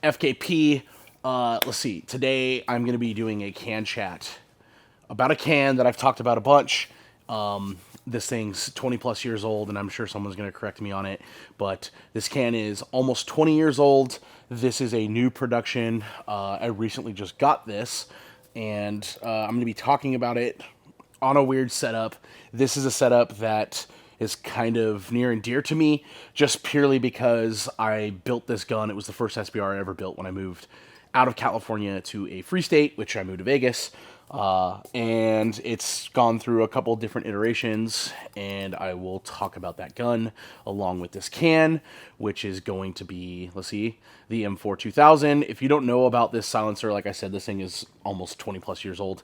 FKP. Let's see. Today I'm going to be doing a can chat about a can that I've talked about a bunch. This thing's 20 plus years old, and I'm sure someone's going to correct me on it, but this can is almost 20 years old. This is a new production. I recently just got this, and I'm going to be talking about it on a weird setup. This is a setup that is kind of near and dear to me, just purely because I built this gun. It was the first SBR I ever built when I moved out of California to a free state, which I moved to Vegas. And it's gone through a couple different iterations, and I will talk about that gun along with this can, which is going to be, let's see, the M4-2000. If you don't know about this silencer, like I said, this thing is almost 20 plus years old.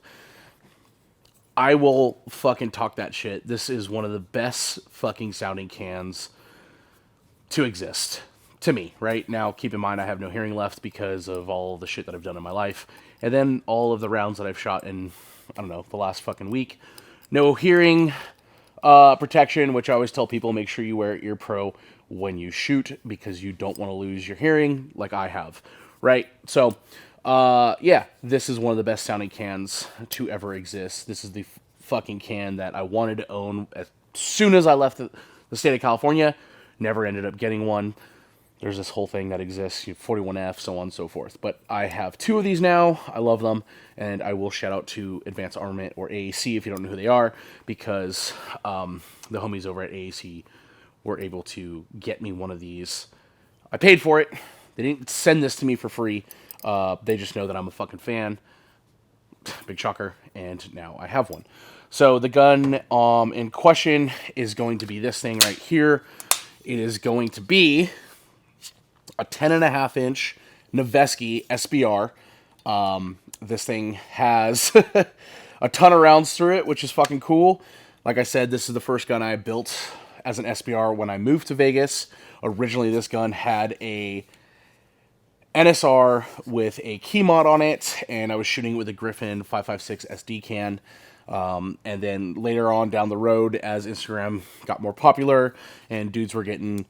I will fucking talk that shit. This is one of the best fucking sounding cans to exist. To me, right? Now, keep in mind, I have no hearing left because of all the shit that I've done in my life. And then all of the rounds that I've shot in, I don't know, the last fucking week. No hearing protection, which I always tell people, make sure you wear ear pro when you shoot because you don't want to lose your hearing like I have, right? So, yeah, this is one of the best sounding cans to ever exist. This is the fucking can that I wanted to own as soon as I left the state of California. Never ended up getting one. There's this whole thing that exists, 41F, so on and so forth. But I have two of these now. I love them. And I will shout out to Advanced Armament, or AAC, if you don't know who they are, because the homies over at AAC were able to get me one of these. I paid for it. They didn't send this to me for free. They just know that I'm a fucking fan. Big shocker. And now I have one. So the gun in question is going to be this thing right here. It is going to be a 10.5-inch Noveske SBR. This thing has a ton of rounds through it, which is fucking cool. Like I said, this is the first gun I built as an SBR when I moved to Vegas. Originally, this gun had a NSR with a key mod on it, and I was shooting with a Griffin 5.56 SD can. And then later on down the road, as Instagram got more popular and dudes were getting,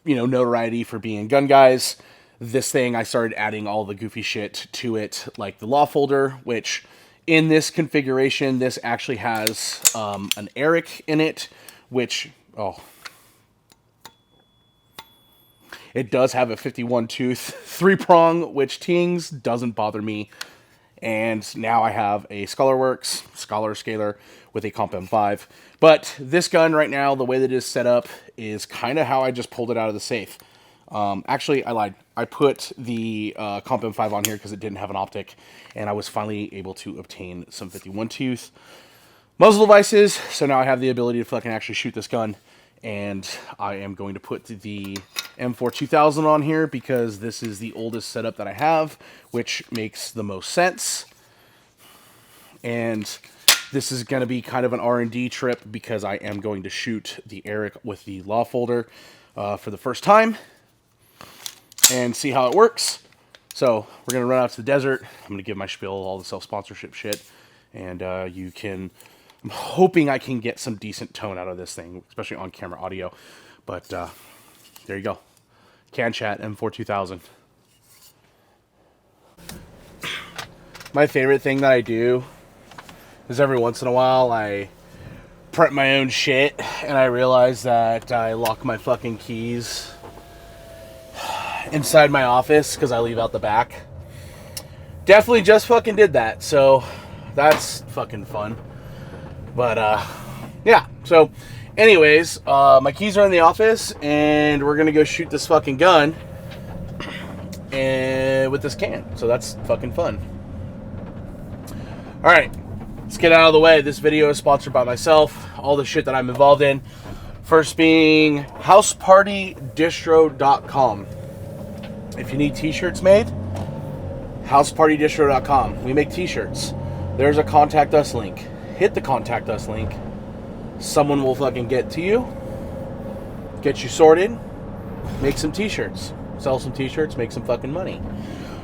notoriety for being gun guys, this thing, I started adding all the goofy shit to it, like the law folder, which in this configuration, this actually has an Eric in it, which, it does have a 51 tooth 3-prong, which tings, doesn't bother me. And now I have a Scholar Scalar with a Comp M5. But this gun right now, the way that it is set up, is kind of how I just pulled it out of the safe. Actually, I lied. I put the Comp M5 on here because it didn't have an optic, and I was finally able to obtain some 51 tooth muzzle devices. So now I have the ability to fucking actually shoot this gun. And I am going to put the M4-2000 on here because this is the oldest setup that I have, which makes the most sense. And this is going to be kind of an R&D trip because I am going to shoot the Eric with the law folder for the first time and see how it works. So we're going to run out to the desert. I'm going to give my spiel, all the self-sponsorship shit, and I'm hoping I can get some decent tone out of this thing, especially on camera audio. But there you go. Can chat M4-2000. My favorite thing that I do is every once in a while I prep my own shit and I realize that I lock my fucking keys inside my office because I leave out the back. Definitely just fucking did that, so that's fucking fun. But, yeah, so, anyways, my keys are in the office, and we're gonna go shoot this fucking gun and with this can, so that's fucking fun. Alright, let's get out of the way. This video is sponsored by myself, all the shit that I'm involved in. First being housepartydistro.com. If you need t-shirts made, housepartydistro.com. We make t-shirts. There's a contact us link. Hit the contact us link. Someone will fucking get to you, get you sorted, make some t-shirts, sell some t-shirts, make some fucking money.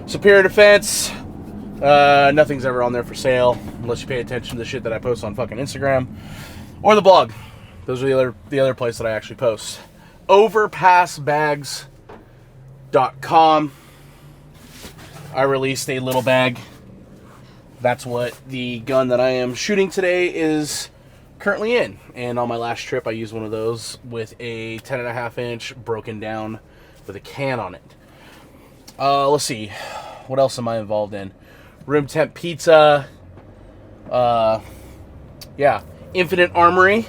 Superior Defense, nothing's ever on there for sale unless you pay attention to the shit that I post on fucking Instagram or the blog. Those are the other place that I actually post. Overpassbags.com. I released a little bag. That's what the gun that I am shooting today is currently in. And on my last trip, I used one of those with a 10.5 inch broken down with a can on it. Let's see. What else am I involved in? Room temp pizza. Yeah. Infinite Armory.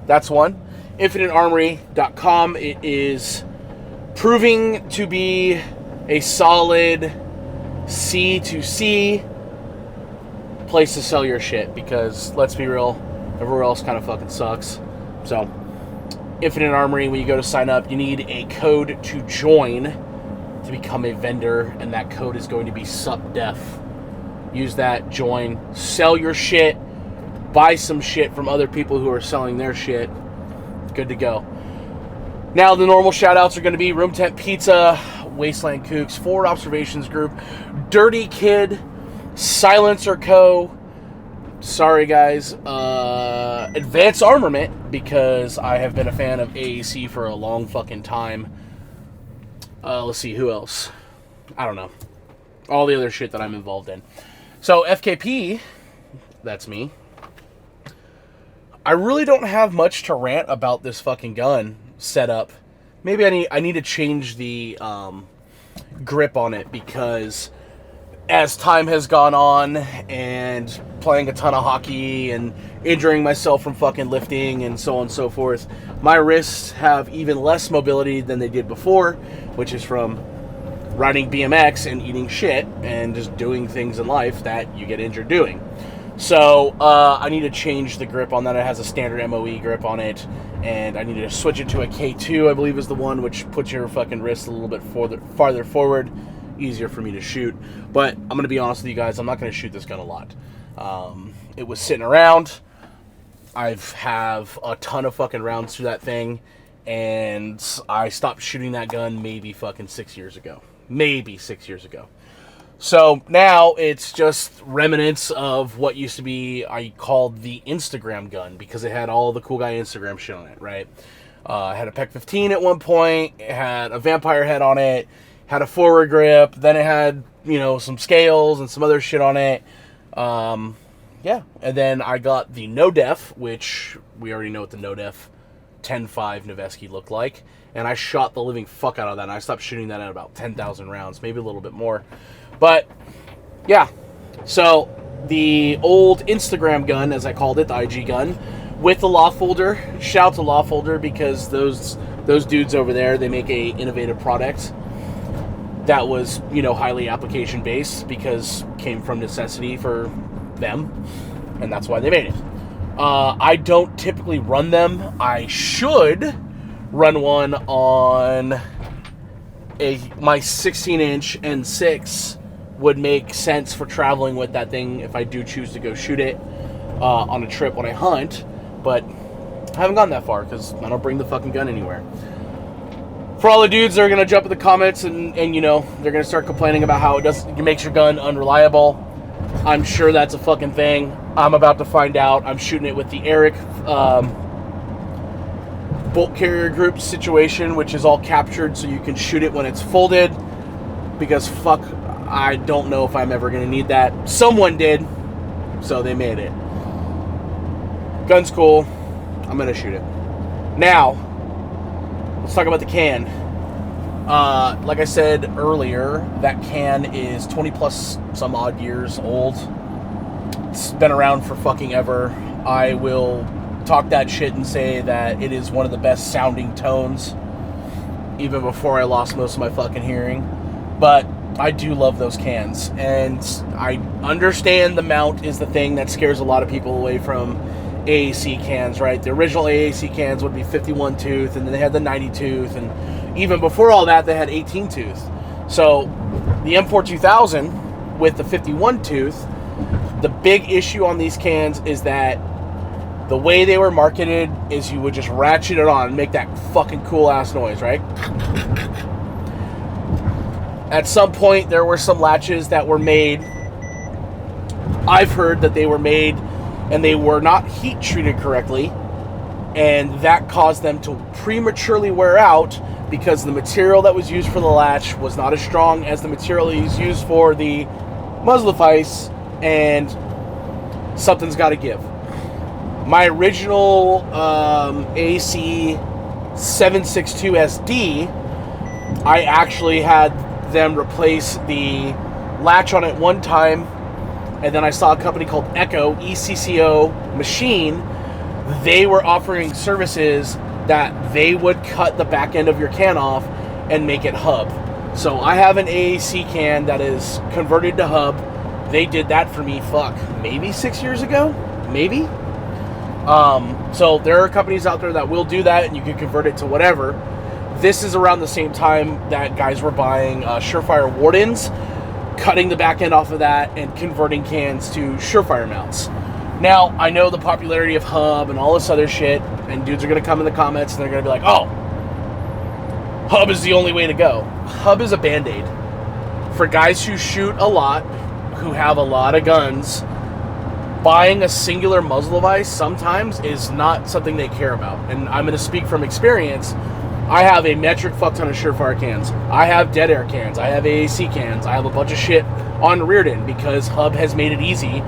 That's one. InfiniteArmory.com. It is proving to be a solid C2C place to sell your shit, because let's be real, everywhere else kind of fucking sucks. So, Infinite Armory, when you go to sign up, you need a code to join to become a vendor, and that code is going to be SUPDEF. Use that, join, sell your shit, buy some shit from other people who are selling their shit. Good to go. Now, the normal shout-outs are going to be Room Temp Pizza, Wasteland Kooks, Forward Observations Group, Dirty Kid, Silencer Co., sorry guys, Advanced Armament, because I have been a fan of AAC for a long fucking time. Let's see, who else? I don't know. All the other shit that I'm involved in. So, FKP, that's me. I really don't have much to rant about this fucking gun setup. Maybe I need to change the grip on it, because as time has gone on and playing a ton of hockey and injuring myself from fucking lifting and so on and so forth, my wrists have even less mobility than they did before, which is from riding BMX and eating shit and just doing things in life that you get injured doing. So I need to change the grip on that. It has a standard MOE grip on it, and I need to switch it to a K2, I believe is the one, which puts your fucking wrist a little bit farther forward, easier for me to shoot. But I'm going to be honest with you guys, I'm not going to shoot this gun a lot. It was sitting around. I have a ton of fucking rounds through that thing, and I stopped shooting that gun maybe fucking 6 years ago. Maybe 6 years ago. So now it's just remnants of what used to be, I called the Instagram gun, because it had all the cool guy Instagram shit on it, right? It had a PEC 15 at one point, it had a vampire head on it, had a forward grip, then it had, some scales and some other shit on it. Yeah, and then I got the No Def, which we already know what the No Def 10.5 Noveske looked like, and I shot the living fuck out of that, and I stopped shooting that at about 10,000 rounds, maybe a little bit more. But, yeah, so the old Instagram gun, as I called it, the IG gun, with the Law Folder. Shout out to Law Folder, because those dudes over there, they make a innovative product that was, highly application-based, because it came from necessity for them, and that's why they made it. I don't typically run them. I should run one on my 16-inch N6. Would make sense for traveling with that thing if I do choose to go shoot it on a trip when I hunt, but I haven't gone that far because I don't bring the fucking gun anywhere. For all the dudes that are going to jump in the comments and they're going to start complaining about how it makes your gun unreliable, I'm sure that's a fucking thing. I'm about to find out. I'm shooting it with the Eric bolt carrier group situation, which is all captured so you can shoot it when it's folded, because fuck, I don't know if I'm ever going to need that. Someone did, so they made it. Gun's cool. I'm going to shoot it. Now, let's talk about the can. Like I said earlier, that can is 20 plus some odd years old. It's been around for fucking ever. I will talk that shit and say that it is one of the best sounding tones, even before I lost most of my fucking hearing. But I do love those cans, and I understand the mount is the thing that scares a lot of people away from AAC cans, right? The original AAC cans would be 51 tooth, and then they had the 90 tooth, and even before all that, they had 18 tooth. So the M4-2000 with the 51 tooth, the big issue on these cans is that the way they were marketed is you would just ratchet it on and make that fucking cool ass noise, right? At some point, there were some latches that were made. I've heard that they were made and they were not heat treated correctly, and that caused them to prematurely wear out because the material that was used for the latch was not as strong as the material that was used for the muzzle device, and something's got to give. My original AC 762 SD, I actually had them replace the latch on it one time, and then I saw a company called Echo, ECCO Machine. They were offering services that they would cut the back end of your can off and make it hub. So I have an AAC can that is converted to hub. They did that for me, maybe 6 years ago? Maybe? So there are companies out there that will do that, and you can convert it to whatever. This is around the same time that guys were buying Surefire Wardens, cutting the back end off of that and converting cans to Surefire mounts. Now, I know the popularity of hub and all this other shit, and dudes are going to come in the comments and they're going to be like, oh, hub is the only way to go. Hub is a Band-Aid. For guys who shoot a lot, who have a lot of guns, buying a singular muzzle device sometimes is not something they care about. And I'm going to speak from experience. I have a metric fuck ton of Surefire cans. I have dead air cans. I have AAC cans. I have a bunch of shit on Rearden because hub has made it easy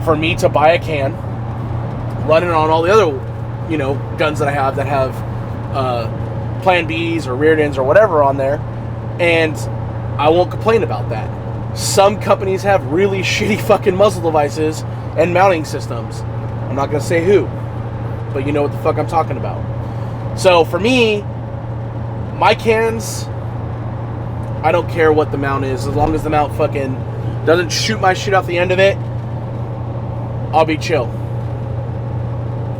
for me to buy a can, run it on all the other, guns that I have that have Plan Bs or Reardens or whatever on there, and I won't complain about that. Some companies have really shitty fucking muzzle devices and mounting systems. I'm not going to say who, but you know what the fuck I'm talking about. So for me, my cans, I don't care what the mount is. As long as the mount fucking doesn't shoot my shit off the end of it, I'll be chill.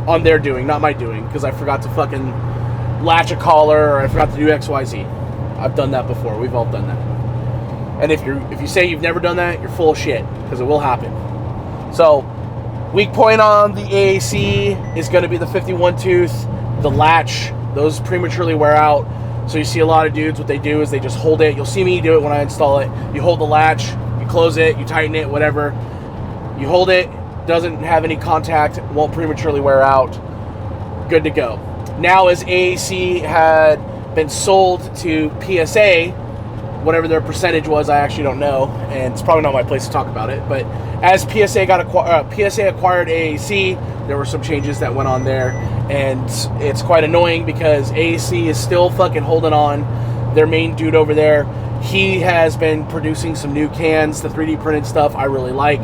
On their doing, not my doing, because I forgot to fucking latch a collar or I forgot to do XYZ. I've done that before. We've all done that. And if you say you've never done that, you're full of shit, because it will happen. So, weak point on the AAC is going to be the 51 tooth, the latch. Those prematurely wear out. So you see a lot of dudes, what they do is they just hold it. You'll see me do it when I install it. You hold the latch, you close it, you tighten it, whatever. You hold it, doesn't have any contact, won't prematurely wear out. Good to go. Now, as AAC had been sold to PSA, whatever their percentage was, I actually don't know, and it's probably not my place to talk about it, but as PSA acquired AAC, there were some changes that went on there, and it's quite annoying because AAC is still fucking holding on. Their main dude over there, he has been producing some new cans, the 3D printed stuff I really like.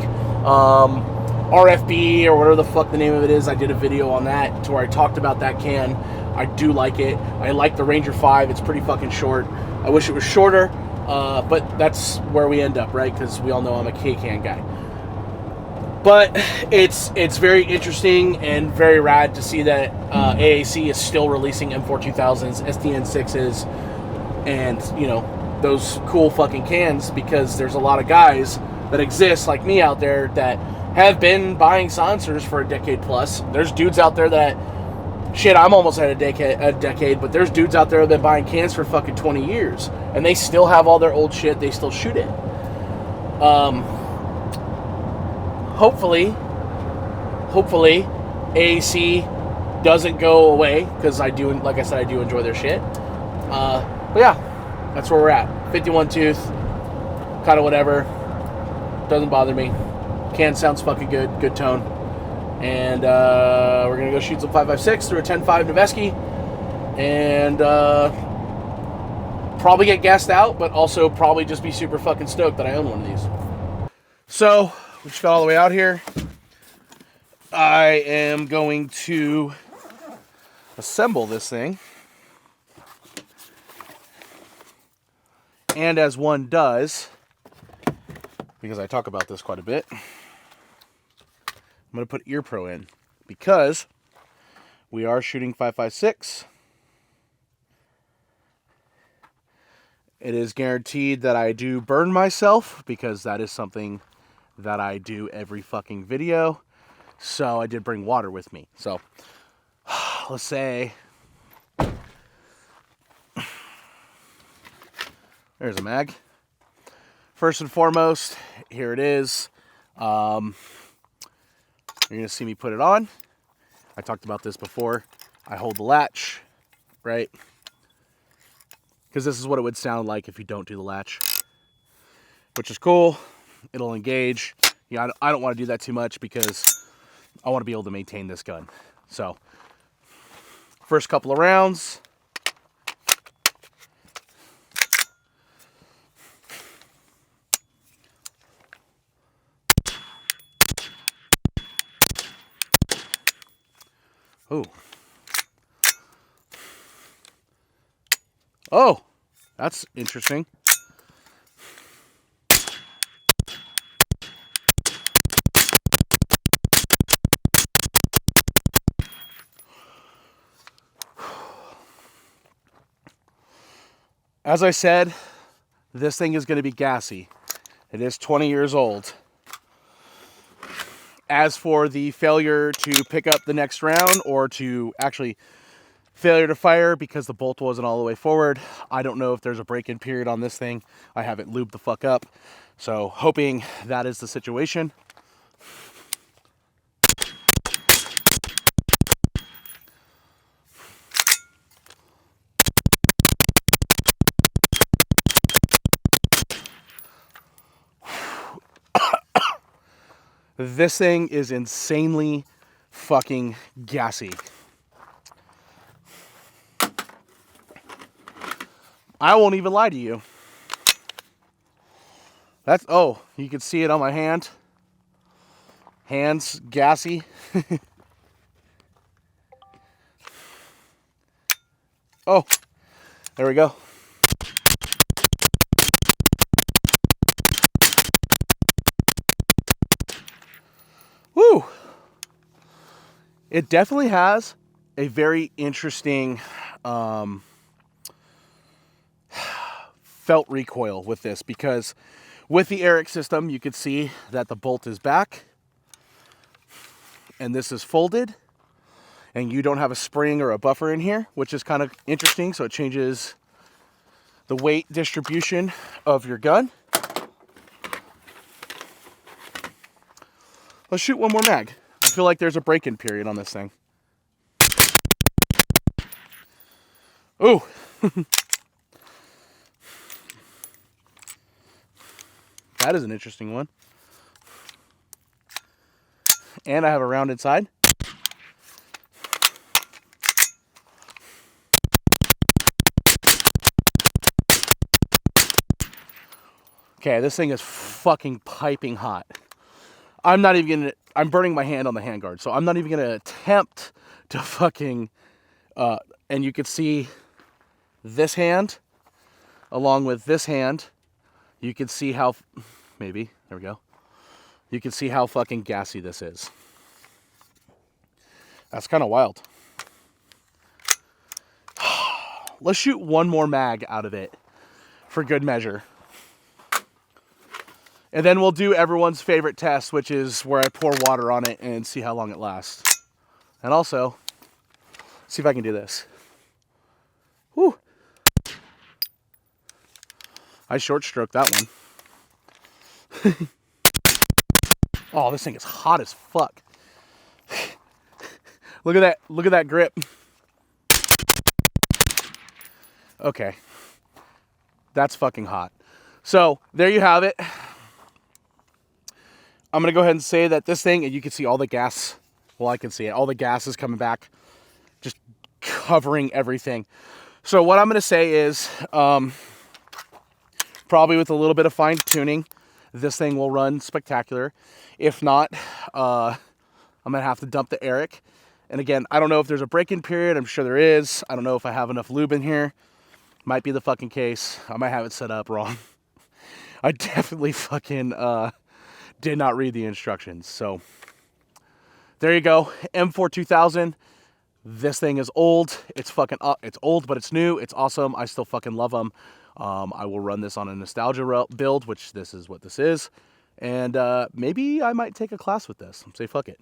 RFB or whatever the fuck the name of it is, I did a video on that to where I talked about that can. I do like it. I like the Ranger 5. It's pretty fucking short. I wish it was shorter, but that's where we end up, right? Because we all know I'm a K-can guy. But it's very interesting and very rad to see that AAC is still releasing M4-2000s, STN6s, and, those cool fucking cans, because there's a lot of guys that exist like me out there that have been buying silencers for a decade plus. There's dudes out there that, shit, I'm almost at a decade, but there's dudes out there that have been buying cans for fucking 20 years, and they still have all their old shit. They still shoot it. Hopefully, AAC doesn't go away, because I do, like I said, I do enjoy their shit. But yeah, that's where we're at. 51 tooth, kind of whatever. Doesn't bother me. Can sounds fucking good. Good tone. And we're going to go shoot some 5.56 through a 10.5 Noveski. And probably get gassed out, but also probably just be super fucking stoked that I own one of these. So, we just got all the way out here. I am going to assemble this thing. And as one does, because I talk about this quite a bit, I'm going to put Ear Pro in, because we are shooting 5.56. It is guaranteed that I do burn myself, because that is something that I do every fucking video. So I did bring water with me. So let's say there's a mag. First and foremost, here it is. You're going to see me put it on. I talked about this before. I hold the latch, right? because this is what it would sound like if you don't do the latch, which is cool. It'll engage. Yeah, I don't want to do that too much because I want to be able to maintain this gun. So, first couple of rounds. Oh. Oh, that's interesting. As I said, this thing is going to be gassy. It is 20 years old. As for the failure to pick up the next round, or to actually failure to fire because the bolt wasn't all the way forward, I don't know if there's a break-in period on this thing. I haven't lubed the fuck up. So hoping that is the situation. This thing is insanely fucking gassy. I won't even lie to you. That's, oh, you can see it on my hand. Hands gassy. Oh, there we go. Woo! It definitely has a very interesting felt recoil with this, because with the Eric system, you can see that the bolt is back and this is folded, and you don't have a spring or a buffer in here, which is kind of interesting. So it changes the weight distribution of your gun. Let's shoot one more mag. I feel like there's a break-in period on this thing. Ooh. That is an interesting one. And I have a round inside. Okay, this thing is fucking piping hot. I'm not even gonna, I'm burning my hand on the handguard, so I'm not even gonna attempt to fucking, and you can see this hand along with this hand. You can see how, maybe, there we go. You can see how fucking gassy this is. That's kind of wild. Let's shoot one more mag out of it for good measure. And then we'll do everyone's favorite test, which is where I pour water on it and see how long it lasts. And also, see if I can do this. Whew. I short stroked that one. Oh, this thing is hot as fuck. Look at that grip. Okay. That's fucking hot. So, there you have it. I'm going to go ahead and say that this thing, and you can see all the gas. Well, I can see it. All the gas is coming back. Just covering everything. So what I'm going to say is, probably with a little bit of fine tuning, this thing will run spectacular. If not, I'm going to have to dump the Eric. And again, I don't know if there's a break-in period. I'm sure there is. I don't know if I have enough lube in here. Might be the fucking case. I might have it set up wrong. I definitely fucking did not read the instructions. So there you go. M4-2000. This thing is old. It's fucking it's old, but it's new. It's awesome. I still fucking love them. I will run this on a nostalgia build, which this is what this is. And maybe I might take a class with this. Say fuck it.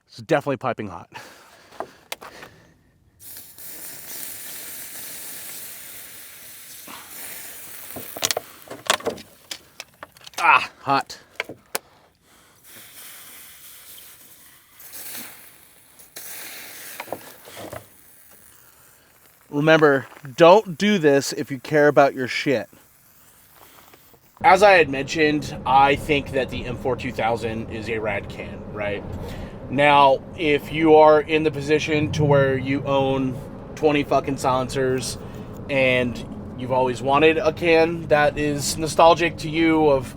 It's definitely piping hot. Ah, hot. Remember, don't do this if you care about your shit. As I had mentioned, I think that the M4-2000 is a rad can, right? Now, if you are in the position to where you own 20 fucking silencers and you've always wanted a can that is nostalgic to you of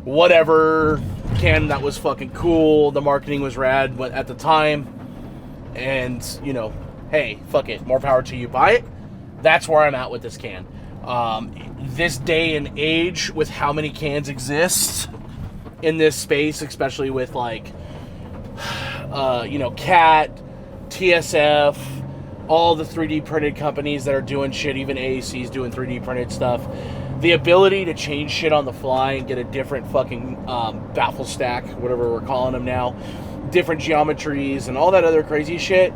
whatever can that was fucking cool, the marketing was rad at the time, and, you know, hey, fuck it, more power to you, buy it. That's where I'm at with this can. This day and age, with how many cans exist in this space, especially with like, CAT, TSF, all the 3D printed companies that are doing shit, even AAC's doing 3D printed stuff. The ability to change shit on the fly and get a different fucking baffle stack, whatever we're calling them now, different geometries and all that other crazy shit,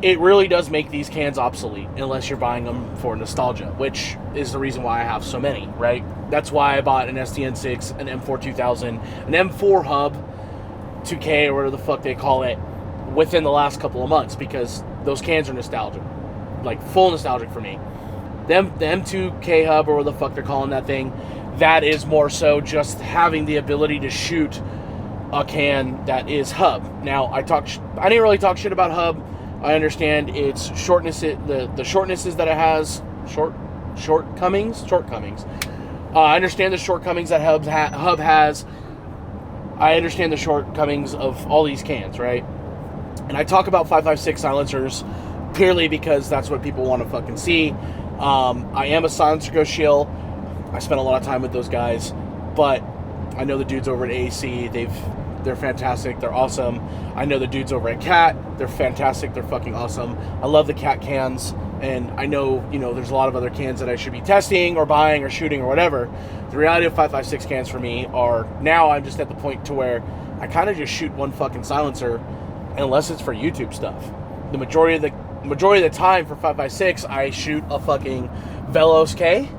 it really does make these cans obsolete unless you're buying them for nostalgia, which is the reason why I have so many, right? That's why I bought an SDN6, an M4-2000, an M4 hub, 2K, or whatever the fuck they call it, within the last couple of months, because those cans are nostalgic. Like, full nostalgic for me. The M2K hub, or what the fuck they're calling that thing, that is more so just having the ability to shoot a can that is hub. Now, I didn't really talk shit about hub. I understand its shortness, the shortnesses that it has, shortcomings. I understand the shortcomings that hub has. I understand the shortcomings of all these cans, right? And I talk about 5.56 silencers purely because that's what people want to fucking see. I am a silencer go shill. I spent a lot of time with those guys, but I know the dudes over at AAC, they're fantastic. They're awesome. I know the dudes over at CAT. They're fantastic. They're fucking awesome. I love the CAT cans, and I know, there's a lot of other cans that I should be testing or buying or shooting or whatever. The reality of 5.56 cans for me are, now I'm just at the point to where I kind of just shoot one fucking silencer unless it's for YouTube stuff. The majority of the time for 5.56, I shoot a fucking Velos K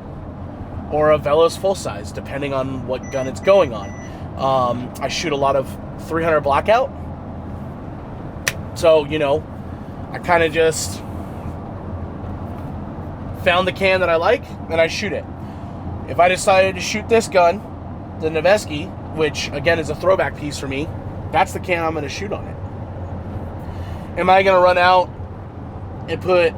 or a Velos full size, depending on what gun it's going on. I shoot a lot of 300 blackout. So, I kind of just found the can that I like, and I shoot it. If I decided to shoot this gun, the Noveski, which, again, is a throwback piece for me, that's the can I'm going to shoot on it. Am I going to run out and put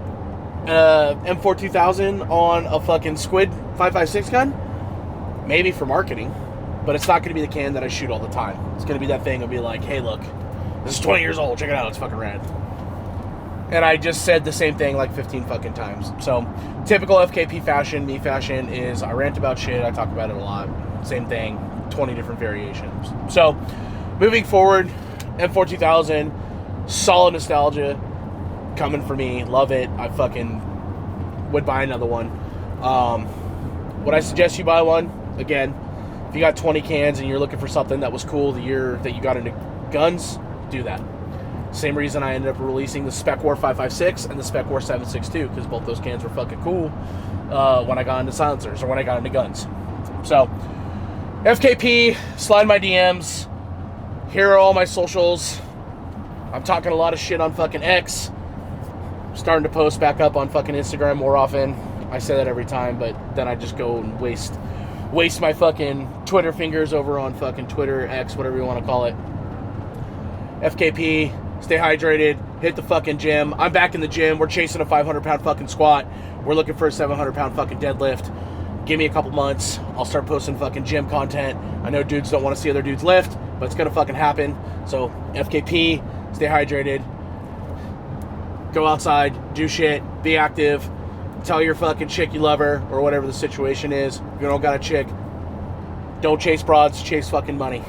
M4-2000 on a fucking Squid 5.56 gun? Maybe for marketing. But it's not going to be the can that I shoot all the time. It's going to be that thing. I'll be like, hey, look, this is 20 years old. Check it out. It's fucking rad. And I just said the same thing like 15 fucking times. So, typical FKP fashion, me fashion, is I rant about shit. I talk about it a lot. Same thing. 20 different variations. So, moving forward, M4-2000, solid nostalgia coming for me. Love it. I fucking would buy another one. Would I suggest you buy one? Again, if you got 20 cans and you're looking for something that was cool the year that you got into guns, do that. Same reason I ended up releasing the Spec War 5.56 and the Spec War 7.62, because both those cans were fucking cool when I got into silencers or when I got into guns. So, FKP, slide my DMs. Here are all my socials. I'm talking a lot of shit on fucking X. Starting to post back up on fucking Instagram more often. I say that every time, but then I just go and waste my fucking Twitter fingers over on fucking Twitter, X, whatever you want to call it. FKP, stay hydrated, hit the fucking gym. I'm back in the gym. We're chasing a 500-pound fucking squat. We're looking for a 700-pound fucking deadlift. Give me a couple months. I'll start posting fucking gym content. I know dudes don't want to see other dudes lift, but it's going to fucking happen. So, FKP, stay hydrated. Go outside, do shit, be active. Tell your fucking chick you love her, or whatever the situation is. If you don't got a chick, don't chase broads, chase fucking money.